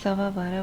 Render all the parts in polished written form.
12:15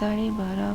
12:30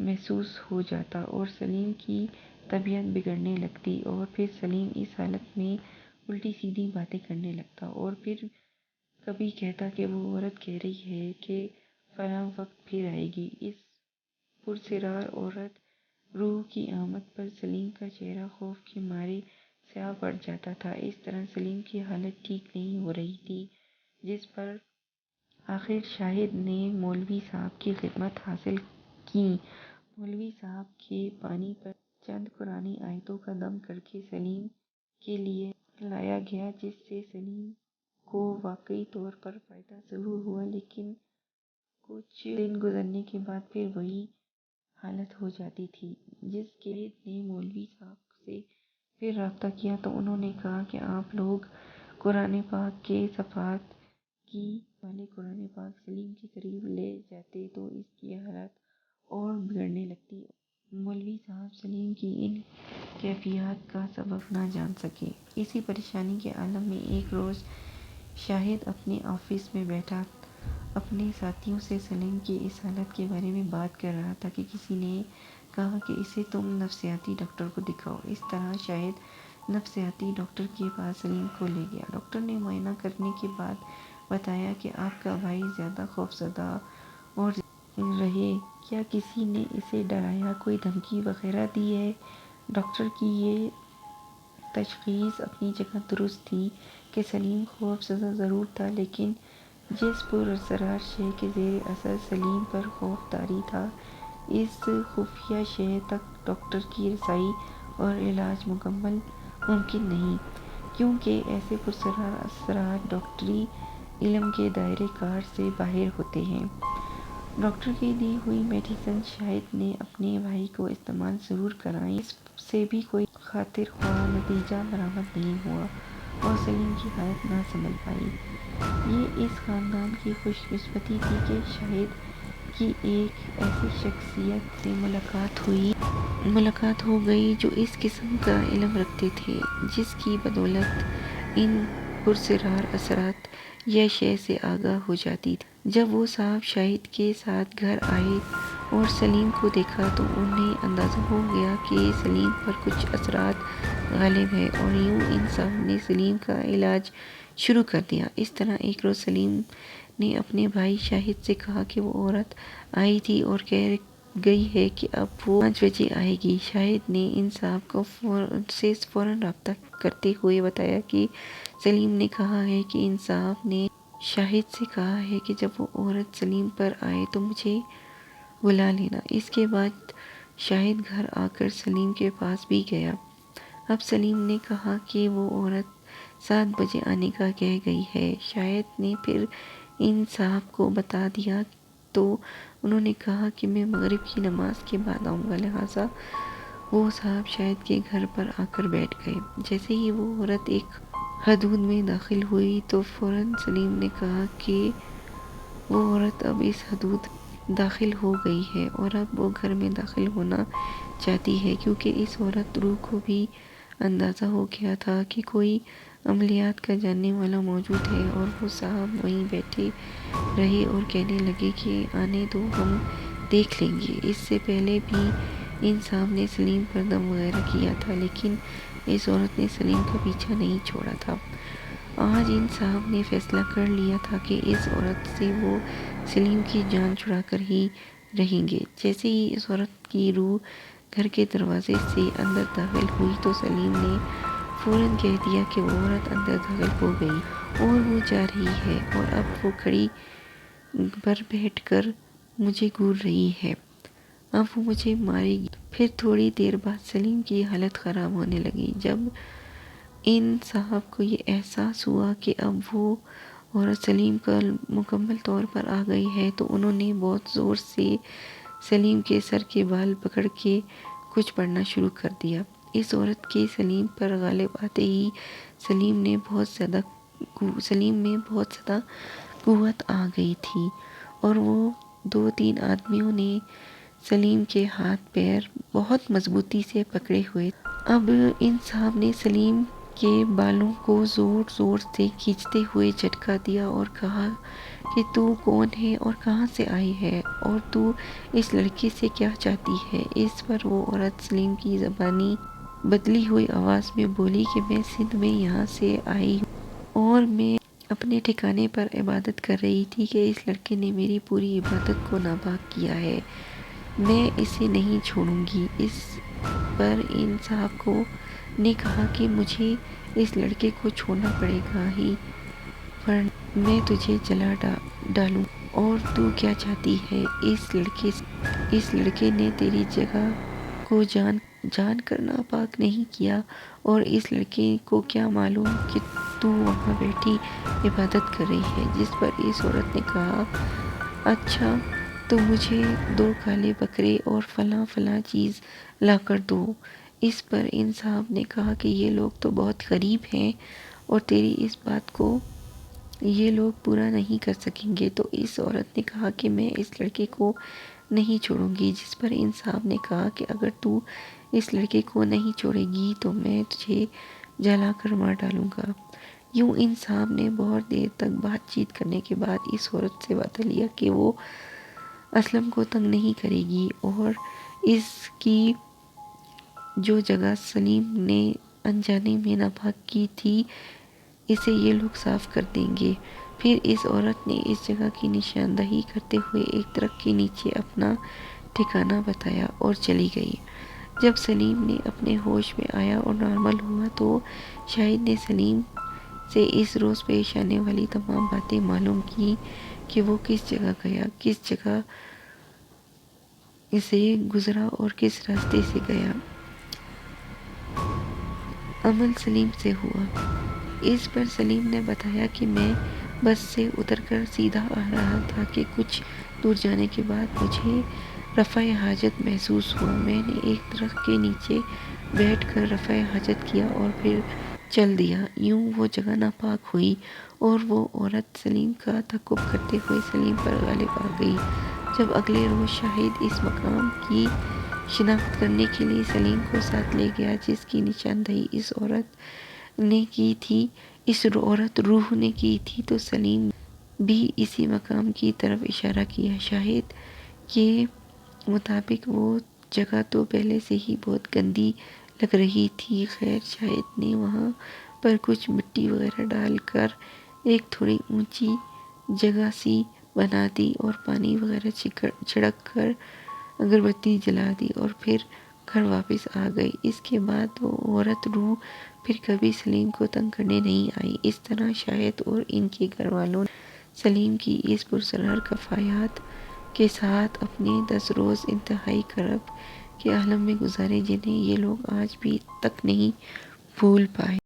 محسوس ہو جاتا اور سلیم کی طبیعت بگڑنے لگتی، اور پھر سلیم اس حالت میں الٹی سیدھی باتیں کرنے لگتا، اور پھر کبھی کہتا کہ وہ عورت کہہ رہی ہے کہ فلاں وقت پھر آئے گی۔ اس پراسرار عورت روح کی آمد پر سلیم کا چہرہ خوف کے مارے سیاہ پڑ جاتا تھا۔ اس طرح سلیم کی حالت ٹھیک نہیں ہو رہی تھی، جس پر آخر شاہد نے مولوی صاحب کی خدمت حاصل کی۔ مولوی صاحب کے بانی پر چند قرآنی آیتوں کا دم کرکے سلیم کے لیے لایا گیا، جس سے سلیم کو واقعی طور پر فائدہ ضرور ہوا، لیکن کچھ دن گزرنے کے بعد پھر وہی حالت ہو جاتی تھی۔ جس کے شاہد نے مولوی صاحب سے پھر رابطہ کیا تو انہوں نے کہا کہ آپ لوگ قرآن پاک کے صفحات کی والے قرآن پاک سلیم کے قریب لے جاتے تو اس کی حالت اور بگڑنے لگتی۔ مولوی صاحب سلیم کی ان کیفیات کا سبب نہ جان سکے۔ اسی پریشانی کے عالم میں ایک روز شاہد اپنے آفس میں بیٹھا اپنے ساتھیوں سے سلیم کی اس حالت کے بارے میں بات کر رہا تھا کہ کسی نے کہا کہ اسے تم نفسیاتی ڈاکٹر کو دکھاؤ۔ اس طرح شاہد نفسیاتی ڈاکٹر کے پاس سلیم کو لے گیا۔ ڈاکٹر نے معائنہ کرنے کے بعد بتایا کہ آپ کا بھائی زیادہ خوفزدہ اور رہے، کیا کسی نے اسے ڈرایا، کوئی دھمکی وغیرہ دی ہے؟ ڈاکٹر کی یہ تشخیص اپنی جگہ درست تھی کہ سلیم خوفزدہ ضرور تھا، لیکن جس پراسرار شے کے زیر اثر سلیم پر خوف طاری تھا، اس خفیہ شے تک ڈاکٹر کی رسائی اور علاج مکمل ممکن نہیں، کیونکہ ایسے پراسرار اثرات ڈاکٹری علم کے دائرۂ کار سے باہر ہوتے ہیں۔ ڈاکٹر کی دی ہوئی میڈیسن شاہد نے اپنے بھائی کو استعمال ضرور کرائیں، اس سے بھی کوئی خاطر خواہ نتیجہ برآمد نہیں ہوا اور سلیم کی حالت نہ سنبھل پائی۔ یہ اس خاندان کی خوش قسمتی تھی کہ شاہد کی ایک ایسی شخصیت سے ملاقات ہو گئی جو اس قسم کا علم رکھتے تھے، جس کی بدولت ان پراسرار اثرات یا شے سے آگاہ ہو جاتی تھی۔ جب وہ صاحب شاہد کے ساتھ گھر آئے اور سلیم کو دیکھا تو انہیں اندازہ ہو گیا کہ سلیم پر کچھ اثرات غالب ہیں، اور یوں ان صاحب نے سلیم کا علاج شروع کر دیا۔ اس طرح ایک روز سلیم نے اپنے بھائی شاہد سے کہا کہ وہ عورت آئی تھی اور کہہ گئی ہے کہ اب وہ 5 بجے آئے گی۔ شاہد نے ان صاحب سے فوراً رابطہ کرتے ہوئے بتایا کہ سلیم نے کہا ہے کہ ان صاحب نے شاہد سے کہا ہے کہ جب وہ عورت سلیم پر آئے تو مجھے بلا لینا۔ اس کے بعد شاہد گھر آ کر سلیم کے پاس بھی گیا۔ اب سلیم نے کہا کہ وہ عورت 7 بجے آنے کا کہہ گئی ہے۔ شاہد نے پھر ان صاحب کو بتا دیا تو انہوں نے کہا کہ میں مغرب کی نماز کے بعد آؤں گا، لہٰذا وہ صاحب شاہد کے گھر پر آ کر بیٹھ گئے۔ جیسے ہی وہ عورت ایک حدود میں داخل ہوئی تو فوراً سلیم نے کہا کہ وہ عورت اب اس حدود داخل ہو گئی ہے اور اب وہ گھر میں داخل ہونا چاہتی ہے، کیونکہ اس عورت روح کو بھی اندازہ ہو گیا تھا کہ کوئی عملیات کا جاننے والا موجود ہے، اور وہ صاحب وہیں بیٹھے رہے اور کہنے لگے کہ آنے دو، ہم دیکھ لیں گے۔ اس سے پہلے بھی ان صاحب نے سلیم پر دم وغیرہ کیا تھا، لیکن اس عورت نے سلیم کا پیچھا نہیں چھوڑا تھا۔ آج ان صاحب نے فیصلہ کر لیا تھا کہ اس عورت سے وہ سلیم کی جان چھڑا کر ہی رہیں گے۔ جیسے ہی اس عورت کی روح گھر کے دروازے سے اندر داخل ہوئی تو سلیم نے فوراً کہہ دیا کہ وہ عورت اندر داخل ہو گئی اور وہ جا رہی ہے، اور اب وہ کھڑی پر بیٹھ کر مجھے گھور رہی ہے، اب وہ مجھے مارے گی۔ پھر تھوڑی دیر بعد سلیم کی حالت خراب ہونے لگی۔ جب ان صاحب کو یہ احساس ہوا کہ اب وہ عورت سلیم پر مکمل طور پر آ گئی ہے تو انہوں نے بہت زور سے سلیم کے سر کے بال پکڑ کے کچھ پڑھنا شروع کر دیا۔ اس عورت کے سلیم پر غالب آتے ہی سلیم میں بہت زیادہ قوت آ گئی تھی، اور وہ 2-3 آدمیوں نے سلیم کے ہاتھ پیر بہت مضبوطی سے پکڑے ہوئے تھے۔ اب ان صاحب نے سلیم کے بالوں کو زور زور سے کھینچتے ہوئے جھٹکا دیا اور کہا کہ تو کون ہے اور کہاں سے آئی ہے اور تو اس لڑکے سے کیا چاہتی ہے؟ اس پر وہ عورت سلیم کی زبانی بدلی ہوئی آواز میں بولی کہ میں سندھ میں یہاں سے آئی ہوں اور میں اپنے ٹھکانے پر عبادت کر رہی تھی کہ اس لڑکے نے میری پوری عبادت کو ناپاک کیا ہے، میں اسے نہیں چھوڑوں گی۔ اس پر ان صاحب نے کہا کہ مجھے اس لڑکے کو چھوڑنا پڑے گا ہی ورنہ میں تجھے جلا ڈالوں گا۔ اور تو کیا چاہتی ہے اس لڑکے نے تیری جگہ کو جان کر ناپاک نہیں کیا اور اس لڑکے کو کیا معلوم کہ تو وہاں بیٹھی عبادت کر رہی ہے؟ جس پر اس عورت نے کہا اچھا تو مجھے 2 کالے بکرے اور فلاں فلاں چیز لا کر دو۔ اس پر ان صاحب نے کہا کہ یہ لوگ تو بہت غریب ہیں اور تیری اس بات کو یہ لوگ پورا نہیں کر سکیں گے۔ تو اس عورت نے کہا کہ میں اس لڑکے کو نہیں چھوڑوں گی۔ جس پر ان صاحب نے کہا کہ اگر تو اس لڑکے کو نہیں چھوڑے گی تو میں تجھے جلا کر مار ڈالوں گا۔ یوں ان صاحب نے بہت دیر تک بات چیت کرنے کے بعد اس عورت سے وعدہ لیا کہ وہ اسلم کو تنگ نہیں کرے گی اور اس کی جو جگہ سلیم نے انجانے میں ناپاک کی تھی اسے یہ لوگ صاف کر دیں گے۔ پھر اس عورت نے اس جگہ کی نشاندہی کرتے ہوئے ایک درخت کے نیچے اپنا ٹھکانہ بتایا اور چلی گئی۔ جب سلیم نے اپنے ہوش میں آیا اور نارمل ہوا تو شاہد نے سلیم سے اس روز پیش آنے والی تمام باتیں معلوم کیں کہ وہ کس جگہ گیا، کس جگہ سے گزرا اور کس راستے سے گیا۔ عمل سلیم سے ہوا۔ اس پر سلیم نے بتایا کہ میں بس سے اتر کر سیدھا آ رہا تھا کہ کچھ دور جانے کے بعد مجھے رفع حاجت محسوس ہوا۔ میں نے ایک درخت کے نیچے بیٹھ کر رفع حاجت کیا اور پھر چل دیا۔ یوں وہ جگہ ناپاک ہوئی اور وہ عورت سلیم کا تعقب کرتے ہوئے سلیم پر غالب آ گئی۔ جب اگلے روز شاہد اس مقام کی شناخت کرنے کے لیے سلیم کو ساتھ لے گیا جس کی نشاندہی اس عورت روح نے کی تھی تو سلیم نے بھی اسی مقام کی طرف اشارہ کیا۔ شاہد کے مطابق وہ جگہ تو پہلے سے ہی بہت گندی لگ رہی تھی، خیر شاہد نے وہاں پر کچھ مٹی وغیرہ ڈال کر ایک تھوڑی اونچی جگہ سی بنا دی اور پانی وغیرہ چھڑک کر اگربتی جلا دی اور پھر گھر واپس آ گئی۔ اس کے بعد وہ عورت روح پھر کبھی سلیم کو تنگ کرنے نہیں آئی۔ اس طرح شاہد اور ان کے گھر والوں نے سلیم کی اس پراسرار کفایات کے ساتھ اپنے 10 روز انتہائی کرب کے عالم میں گزارے جنہیں یہ لوگ آج بھی تک نہیں بھول پائے۔